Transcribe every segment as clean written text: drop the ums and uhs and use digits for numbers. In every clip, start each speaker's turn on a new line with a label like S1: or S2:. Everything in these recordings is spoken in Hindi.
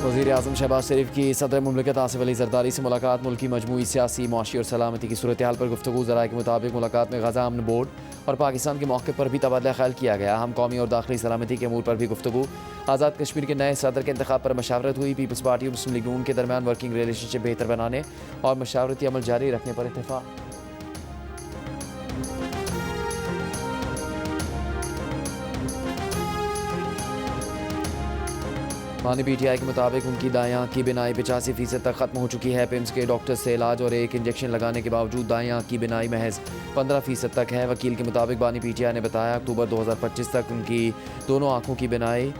S1: वज़ीर-ए-आज़म शहबाज शरीफ की सदर मुमलिकत आसिफ अली ज़रदारी से मुलाकात। मुल्क की मजमूई सियासी, मुआशी और सलामती की सूरत हाल पर गुफ्तगू। ज़राए के मुताबिक मुलाकात में गज़ा अमन बोर्ड और पाकिस्तान के मौक़िफ़ पर भी तबादला ख्याल किया गया। हम कौमी और दाखिली सलामती के अमूर पर भी गुफ्तगू। आज़ाद कश्मीर के नए सदर के इंतखाब पर मशावरत हुई। पीपल्स पार्टी और मुस्लिम लीग नून के दरमियान वर्किंग रिलेशनशिप बेहतर बनाने और मशावरती अमल जारी रखने पर इत्तेफाक। मानी PTI के मुताबिक उनकी दाएं आँख की बिनाई 85% तक ख़त्म हो चुकी है। पिम्स के डॉक्टर से इलाज और एक इंजेक्शन लगाने के बावजूद दाएं आँख की बिनाई महज 15% तक है। वकील के मुताबिक बानी PTI ने बताया अक्टूबर 2025 तक उनकी दोनों आँखों की बिनाई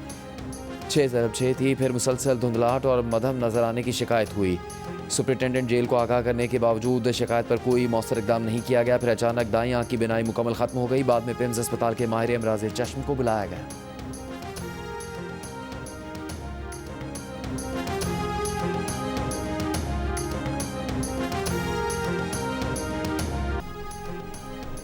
S1: 6/6 थी। फिर मुसलसल धुंधलाहट और मधम नजर आने की शिकायत हुई। सुपरिटेंडेंट जेल को आगाह करने के बावजूद शिकायत पर कोई मौसर इकदाम नहीं किया गया। फिर अचानक दाएं आँख की बिनाई मुकम्मल ख़त्म हो गई। बाद में पिम्स अस्पताल के माहिर अमराज़ चश्म को बुलाया गया।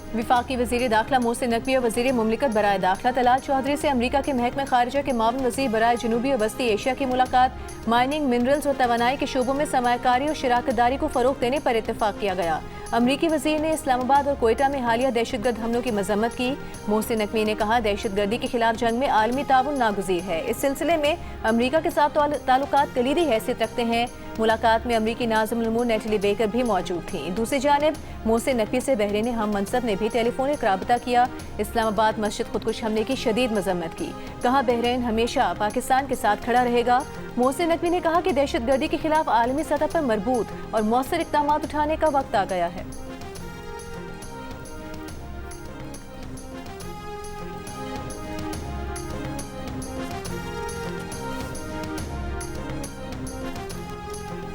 S2: विफाकी वज़ीर दाखिला मोहसिन नकवी और वज़ीर मुमलिकत बराए दाखिला तलाल चौधरी से अमरीका के महकमे खारिजा के मावन वज़ीर बराए जनूबी और वस्ती एशिया की मुलाकात। माइनिंग, मिनरल्स और तवानाई के शोबों में सरमायाकारी और शराकतदारी को फ़रोग़ देने पर इत्तेफाक किया गया। अमरीकी वज़ीर ने इस्लामाबाद और कोयटा में हालिया दहशतगर्द हमलों की मज़म्मत की। मोहसिन नकवी ने कहा दहशतगर्दी के खिलाफ जंग में आलमी ताउन नागुज़ीर है। इस सिलसिले में अमरीका के साथ ताल्लुकात कलीदी हैसियत रखते हैं। मुलाकात में अमरीकी नाज़िम उल-उमूर नेटली बेकर भी मौजूद थीं। दूसरी जानिब मोहसिन नकवी से बहरीन हम मनसब ने भी टेलीफोनिक राबता किया। इस्लामाबाद मस्जिद खुदकुश हमले की शदीद मजम्मत की। कहा बहरीन हमेशा पाकिस्तान के साथ खड़ा रहेगा। मोहसिन नकवी ने कहा कि दहशतगर्दी के खिलाफ आलमी सतह पर मरबूत और मौसर इक़दाम उठाने का वक्त आ गया है।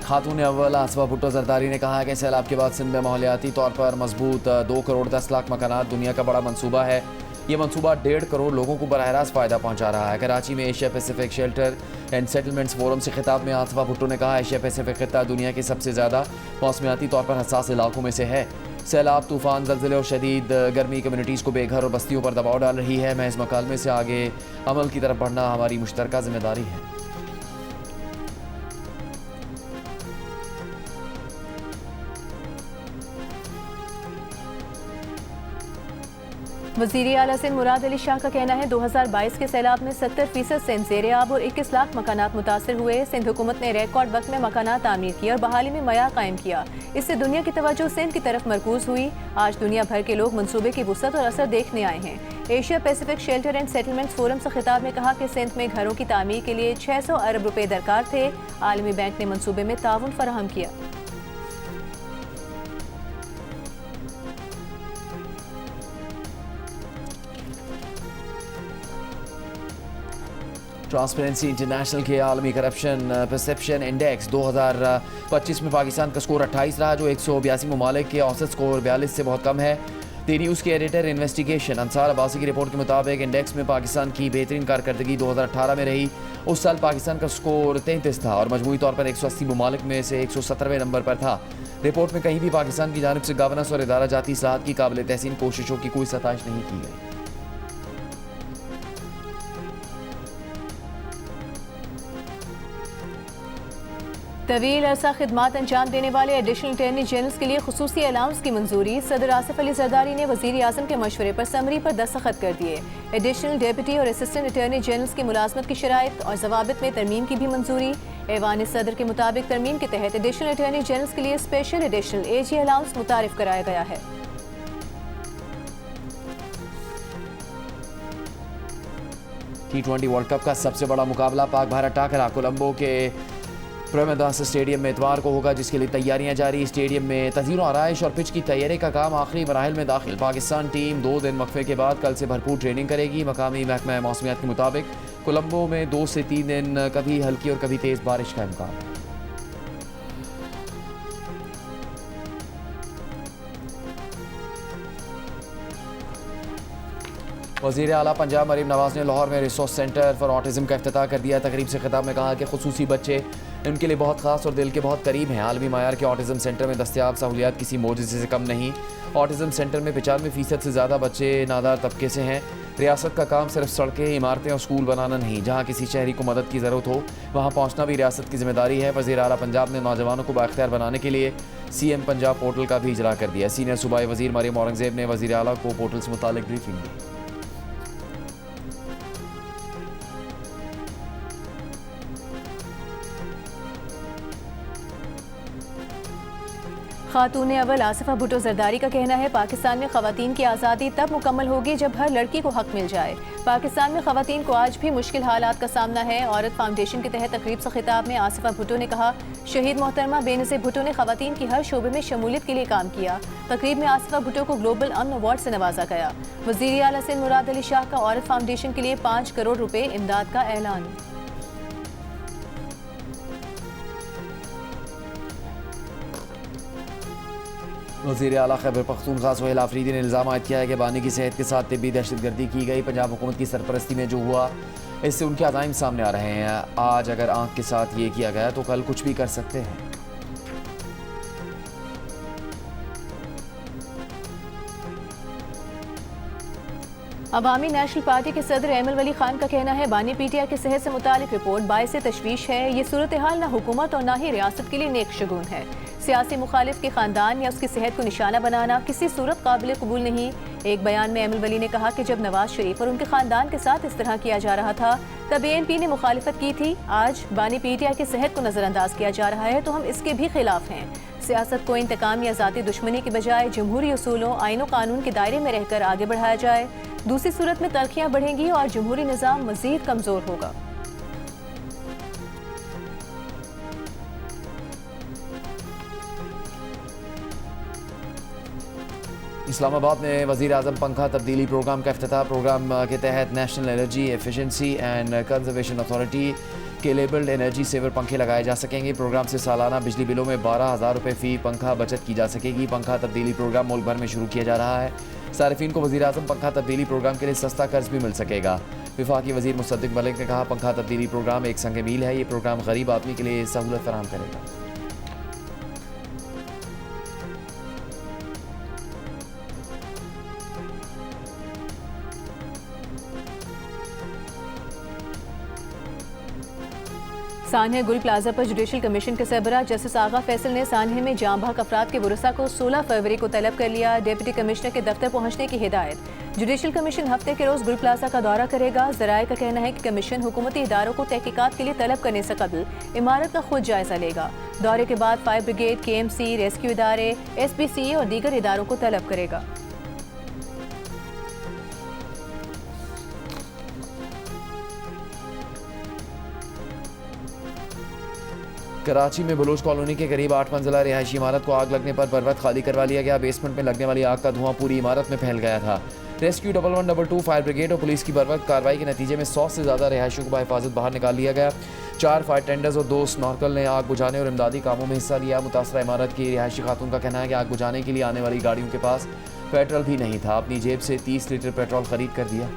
S1: खातून अव्वल आसफा भुट्टो जरदारी ने कहा है कि सैलाब के बाद सिंध में माहौलियाती तौर पर मजबूत 2 करोड़ 10 लाख मकानात दुनिया का बड़ा मंसूबा है। ये मंसूबा 1.5 करोड़ लोगों को बराह रास्त फ़ायदा पहुंचा रहा है। कराची में Asia Pacific shelter and settlements forum से खिताब में आसफा भुट्टो ने कहा एशिया पैसिफिक खित्ता दुनिया के सबसे ज़्यादा मौसमियाती तौर पर हसास इलाकों में से है। सैलाब, तूफ़ान, ज़लज़ले और शदीद गर्मी कम्युनिटीज़ को बेघर और बस्तियों पर दबाव डाल रही है। मैं इस मकालमे से आगे अमल की तरफ बढ़ना हमारी मुश्तरका जिम्मेदारी है।
S2: वज़ीर आला सिंध मुराद अली शाह का कहना है 2022 के सैलाब में 70% सिंध ज़ेरे आब और 21 लाख मकानात मुतासर हुए। सिंध हुकूमत ने रिकॉर्ड वक्त में मकानात तामीर किया और बहाली में मयार कायम किया। इससे दुनिया की तवज्जो सिंध की तरफ मरकूज हुई। आज दुनिया भर के लोग मनसूबे की वुसअत और असर देखने आए हैं। Asia Pacific shelter and settlements forum से खिताब में कहा कि सिंध में घरों की तामीर के लिए 600 अरब रुपए दरकार थे। आलमी बैंक ने मनसूबे में ताउन फराहम किया।
S1: ट्रांसपेरेंसी इंटरनेशनल के आलमी करप्शन परसेप्शन इंडेक्स 2025 में पाकिस्तान का स्कोर 28 रहा, जो 182 ममालिक के औसत स्कोर 42 से बहुत कम है। दी न्यूज़ के एडिटर इन्वेस्टिगेशन अंसार अब्बासी की रिपोर्ट के मुताबिक इंडेक्स में पाकिस्तान की बेहतरीन कारकर्दगी 2018 में रही। उस साल पाकिस्तान का स्कोर 33 था और मजमूई तौर पर 180 ममालिक में से 117वें नंबर पर था। रिपोर्ट में कहीं भी पाकिस्तान की जानिब से गवर्नेंस और इदारा जाती इस्लाहात की काबिल तहसीन कोशिशों की कोई सताइश नहीं की गई।
S2: तवील अरसा खिदमात अंजाम देने वाले एडिशनल अटॉर्नी जनरल के लिए खुसूसी अलाउंस की मंजूरी। सदर आसिफ अली जरदारी ने वज़ीर आज़म के मशवरे पर समरी पर दस्तखत कर दिए। एडिशनल डेप्यूटी और असिस्टेंट अटॉर्नी जनरल की मुलाजमत की शराइत और जवाबित में तरमीम की भी मंजूरी। ऐवान सदर के मुताबिक तरमीम के तहत एडिशनल अटॉर्नी जनरल के लिए स्पेशल एडिशनल AG अलाउंस मुतारिफ कराया गया है।
S1: T20 वर्ल्ड कप का सबसे बड़ा मुकाबला पाक भारत टाकरा कोलंबो के प्रेमदास स्टेडियम में इतवार को होगा, जिसके लिए तैयारियां जारी। स्टेडियम में तज़ीर आराइश और पिच की तैयारी का काम आखिरी मराहिल में दाखिल। पाकिस्तान टीम 2 दिन वक्फे के बाद कल से भरपूर ट्रेनिंग करेगी। मकामी महकमा मौसमियात के मुताबिक कोलंबो में 2 से 3 दिन कभी हल्की और कभी तेज़ बारिश का इम्कान है। वज़ीर आला पंजाब मरीम नवाज ने लाहौर में रिसोर्स सेंटर फॉर ऑटिज़म का इफ्तिताह कर दिया। तकरीब से खिताब में कहा कि खुसूसी बच्चे उनके लिए बहुत खास और दिल के बहुत करीब हैं। आलमी मायार के ऑटिज़म सेंटर में दस्तियाब सहूलियात किसी मोजज़े से कम नहीं। ऑटिज़म सेंटर में 95% से ज़्यादा बच्चे नादार तबके से हैं। रियासत का काम सिर्फ सड़कें, इमारतें और स्कूल बनाना नहीं, जहाँ किसी शहरी को मदद की ज़रूरत हो वहाँ पहुँचना भी रियासत की जिम्मेदारी है। वज़ीर आला पंजाब ने नौजवानों को बाख्तियार बनाने के लिए CM पंजाब पोर्टल का भी इजरा कर दिया। सीनियर सूबाई वज़ीर मरियम औरंगज़ेब ने वज़ीर आला को पोर्टल से मुतालिक ब्रीफिंग दी।
S2: खातून अव्वल आसिफा भुट्टो जरदारी का कहना है, पाकिस्तान में खवातीन की आज़ादी तब मुकम्मल होगी जब हर लड़की को हक मिल जाए। पाकिस्तान में खवातीन को आज भी मुश्किल हालात का सामना है। औरत फाउंडेशन के तहत तकरीब से खिताब में आसिफा भुट्टो ने कहा, शहीद मोहतरमा बेनज़ीर भुट्टो ने खवातीन की हर शोबे में शमूलियत के लिए काम किया। तकरीब में आसिफा भुट्टो को ग्लोबल अमन अवार्ड से नवाजा गया। वज़ीर आला सिंध मुराद अली शाह का औरत फाउंडेशन के लिए 5 करोड़ रुपए इमदाद का ऐलान।
S1: वज़ीर आला खैबर पख्तूनख्वा सोहेल आफरीदी ने इल्ज़ाम आयद किया है कि बानी की सेहत के साथ तिब्बी दहशतगर्दी की गई। पंजाब हुकूमत की सरपरस्ती में जो हुआ इससे उनके अज़ाइम सामने आ रहे हैं। आज अगर आंख के साथ ये किया गया तो कल कुछ भी कर सकते हैं।
S2: अवामी नेशनल पार्टी के सदर एमल वली खान का कहना है, बानी PTI की सेहत से मुतालिक रिपोर्ट बाइस तशवीश है। ये सूरत हाल न हुकूमत और न ही रियासत के लिए नेक शगुन है। सियासी मुखालिफ के खानदान या उसकी सेहत को निशाना बनाना किसी सूरत काबिल कबूल नहीं। एक बयान में एमल वली ने कहा कि जब नवाज शरीफ और उनके खानदान के साथ इस तरह किया जा रहा था तब ANP ने मुखालिफत की थी। आज बानी PTI की सेहत को नजरअंदाज किया जा रहा है तो हम इसके भी खिलाफ हैं। सियासत को इंतकाम या ज़ाती दुश्मनी के बजाय जमहूरी उसूलों, आईन कानून के दायरे में रहकर आगे बढ़ाया जाए। दूसरी सूरत में तलखियां बढ़ेंगी और जमहूरी निज़ाम मज़ीद कमज़ोर होगा।
S1: इस्लामाबाद में वज़ीर आज़म पंखा तब्दीली प्रोग्राम का इफ्तिताह। प्रोग्राम के तहत national energy efficiency and conservation authority के लेबल्ड एनर्जी सेवर पंखे लगाए जा सकेंगे। प्रोग्राम से सालाना बिजली बिलों में 12,000 रुपये फ़ी पंखा बचत की जा सकेगी। पंखा तब्दीली प्रोग्राम मुल्क भर में शुरू किया जा रहा है। सारिफीन को वज़ीर आज़म पंखा तब्दीली प्रोग्राम के लिए सस्ता कर्ज भी मिल सकेगा। वफाकी वज़ीर मुसद्दिक मलिक ने कहा, पंखा तब्दीली प्रोग्राम एक संग मील है। ये प्रोग्राम गरीब आदमी के लिए सहूलत फराहम करेगा।
S2: सान्हे गुल प्लाजा पर जुडिशल कमीशन के सरबराह जस्टिस आगा फैसल ने सान्हे में जाँ बहक अफराद के वरसा को 16 फरवरी को तलब कर लिया। डिप्टी कमिश्नर के दफ्तर पहुंचने की हिदायत। जुडिशल कमीशन हफ्ते के रोज गुल प्लाजा का दौरा करेगा। ज़राए का कहना है कि कमीशन हुकूमती इदारों को तहकीकात के लिए तलब करने से कबल इमारत का खुद जायजा लेगा। दौरे के बाद फायर ब्रिगेड, KMC, रेस्क्यू इदारे, SPCA और दीगर इदारों को तलब करेगा।
S1: कराची में बलूच कॉलोनी के करीब 8 मंजिला रिहायशी इमारत को आग लगने पर बरवक्त खाली करवा लिया गया। बेसमेंट में लगने वाली आग का धुआं पूरी इमारत में फैल गया था। रेस्क्यू 1112 फायर ब्रिगेड और पुलिस की बरवक्त कार्रवाई के नतीजे में 100 से ज़्यादा रिहायशियों को बाहिफाजत बाहर निकाल लिया गया। 4 फायर टेंडर्स और 2 स्नॉर्कल ने आग बुझाने और इमदादी कामों में हिस्सा लिया। मुतासरा इमारत की रिहायशी खातून का कहना है कि आग बुझाने के लिए आने वाली गाड़ियों के पास पेट्रोल भी नहीं था। अपनी जेब से 30 लीटर पेट्रोल खरीद कर दिया।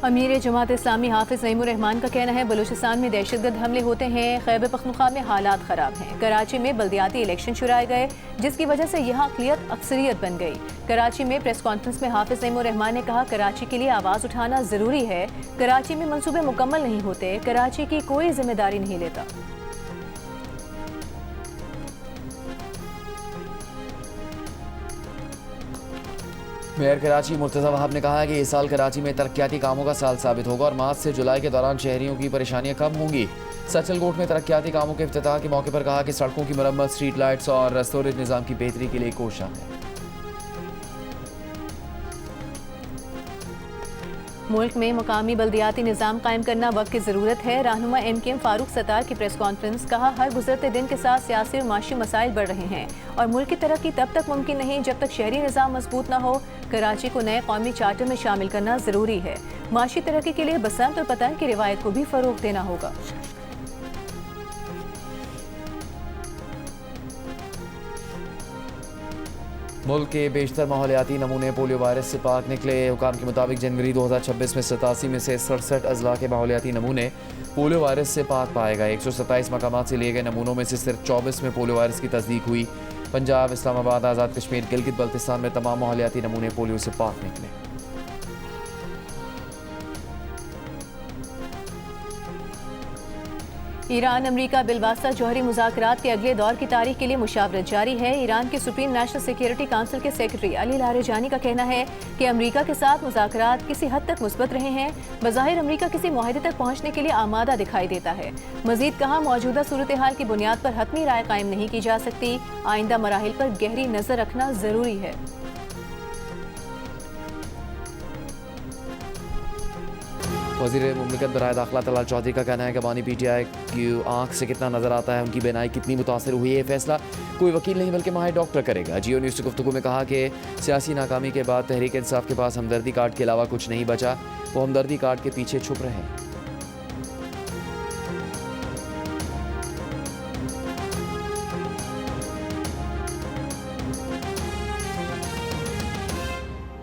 S2: अमीर जमात इस्लामी हाफिज नईमुर रहमान का कहना है, बलूचिस्तान में दहशतगर्द हमले होते हैं। खैबर पख्तूनख्वा में हालात ख़राब हैं। कराची में बल्दियाती इलेक्शन शुराए गए जिसकी वजह से यहाँ अक़लियत अक्सरियत बन गई। कराची में प्रेस कॉन्फ्रेंस में हाफिज नईमुर रहमान ने कहा, कराची के लिए आवाज़ उठाना ज़रूरी है। कराची में मनसूबे मुकम्मल नहीं होते, कराची की कोई जिम्मेदारी नहीं लेता।
S1: मेयर कराची मुर्तज़ा वहाब ने कहा है कि इस साल कराची में तरक्याती कामों का साल साबित होगा और मार्च से जुलाई के दौरान शहरियों की परेशानियां कम होंगी। सचलकोट में तरक्याती कामों के इफ्तिताह के मौके पर कहा कि सड़कों की मरम्मत, स्ट्रीट लाइट्स और स्टोरेज निज़ाम की बेहतरी के लिए कोशिश है।
S2: मुल्क में मकामी बल्दियाती निज़ाम कायम करना वक्त की ज़रूरत है। रहनुमा MKM फारूक सत्तार की प्रेस कॉन्फ्रेंस। कहा, हर गुजरते दिन के साथ सियासी और माशी मसाइल बढ़ रहे हैं और मुल्क की तरक्की तब तक मुमकिन नहीं जब तक शहरी निज़ाम मजबूत न हो। कराची को नए कौमी चार्टर में शामिल करना ज़रूरी है। माशी तरक्की के लिए बसंत और पतंग की रिवायत को भी फ़रोग़ देना होगा।
S1: मुल्क के बेशतर माहौलियाती नमूने पोलियो वायरस से पाक निकले। हुकाम के मुताबिक जनवरी 2026 में 87 में से 67 अजला के माहौलियाती नमूने पोलियो वायरस से पाक पाए गए। 127 मकामात से लिए गए नमूनों में से सिर्फ 24 में पोलियो वायरस की तस्दीक हुई। पंजाब, इस्लामाबाद, आज़ाद कश्मीर, गिलगित बल्तिस्तान में तमाम माहौलियाती नमूने पोलियो से पाक निकले।
S2: ईरान अमरीका बिलवास्ता जौहरी मुज़ाकरात के अगले दौर की तारीख के लिए मुशावरत जारी है। ईरान के सुप्रीम नेशनल सिक्योरिटी काउंसिल के सेक्रेटरी अली लारेजानी का कहना है कि अमरीका के साथ मुज़ाकरात किसी हद तक मुस्बत रहे हैं। बज़ाहिर अमरीका किसी मुआहदे तक पहुंचने के लिए आमादा दिखाई देता है। मजीद कहा, मौजूदा सूरत हाल की बुनियाद पर हतमी राय कायम नहीं की जा सकती। आइंदा मराहिल पर गहरी नजर रखना जरूरी है।
S1: वज़ीर मुमलिकत बराए दाखिला तलाल चौधरी का कहना है कि बानी PTI की आंख से कितना नज़र आता है, उनकी बीनाई कितनी मुतासर हुई है, ये फैसला कोई वकील नहीं बल्कि माहिर डॉक्टर करेगा। जियो न्यूज़ से गुफ्तगू में कहा कि सियासी नाकामी के बाद तहरीक इंसाफ के पास हमदर्दी कार्ड के अलावा कुछ नहीं बचा। वो हमदर्दी कार्ड के पीछे छुप रहे हैं।